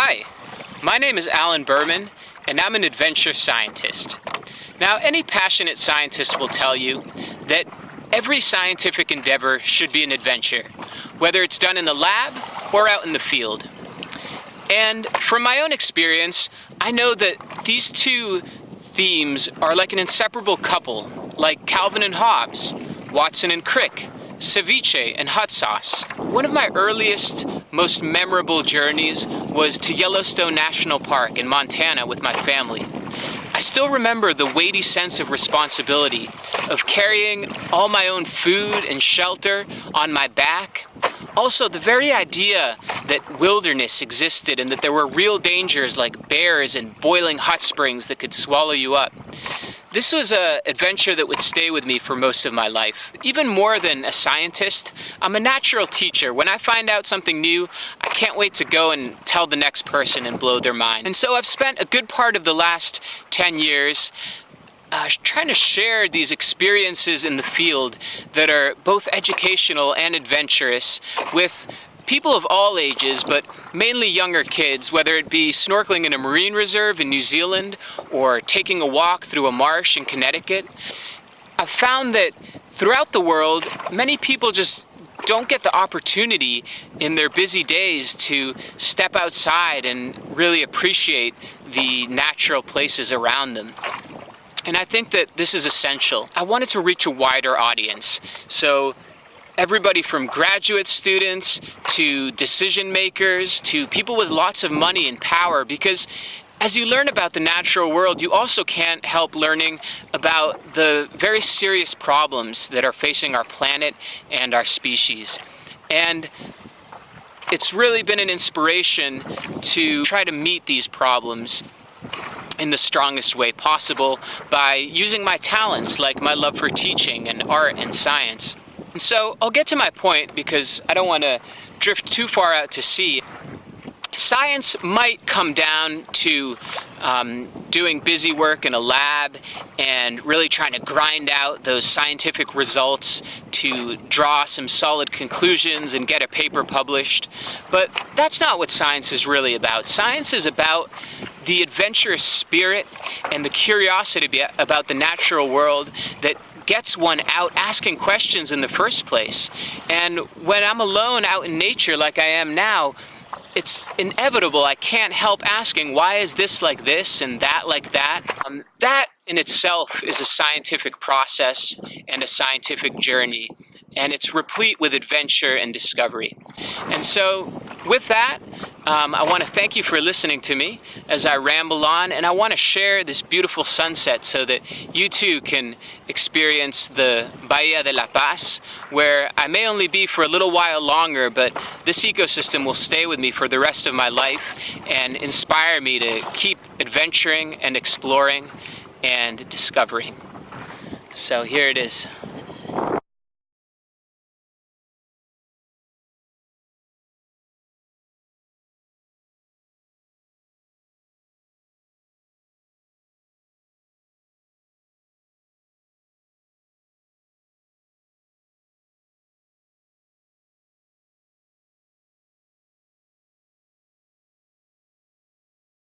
Hi, my name is Alan Berman, and I'm an adventure scientist. Now, any passionate scientist will tell you that every scientific endeavor should be an adventure, whether it's done in the lab or out in the field. And from my own experience, I know that these two themes are like an inseparable couple, like Calvin and Hobbes, Watson and Crick, ceviche and hot sauce. One of my earliest, most memorable journeys was to Yellowstone National Park in Montana with my family. I still remember the weighty sense of responsibility of carrying all my own food and shelter on my back. Also, the very idea that wilderness existed and that there were real dangers like bears and boiling hot springs that could swallow you up. This was an adventure that would stay with me for most of my life. Even more than a scientist, I'm a natural teacher. When I find out something new, I can't wait to go and tell the next person and blow their mind. And so I've spent a good part of the last 10 years trying to share these experiences in the field that are both educational and adventurous with people of all ages, but mainly younger kids, whether it be snorkeling in a marine reserve in New Zealand or taking a walk through a marsh in Connecticut. I've found that throughout the world, many people just don't get the opportunity in their busy days to step outside and really appreciate the natural places around them. And I think that this is essential. I wanted to reach a wider audience. So everybody from graduate students to decision makers to people with lots of money and power, because as you learn about the natural world, you also can't help learning about the very serious problems that are facing our planet and our species. And it's really been an inspiration to try to meet these problems in the strongest way possible by using my talents, like my love for teaching and art and science. And so I'll get to my point because I don't want to drift too far out to sea. Science might come down to doing busy work in a lab and really trying to grind out those scientific results to draw some solid conclusions and get a paper published. But that's not what science is really about. Science is about the adventurous spirit and the curiosity about the natural world that gets one out asking questions in the first place. And when I'm alone out in nature like I am now, it's inevitable. I can't help asking, why is this like this and that like that? That in itself is a scientific process and a scientific journey, and it's replete with adventure and discovery. And so with that, I want to thank you for listening to me as I ramble on, and I want to share this beautiful sunset so that you too can experience the Bahía de la Paz, where I may only be for a little while longer, but this ecosystem will stay with me for the rest of my life and inspire me to keep adventuring and exploring and discovering. So here it is.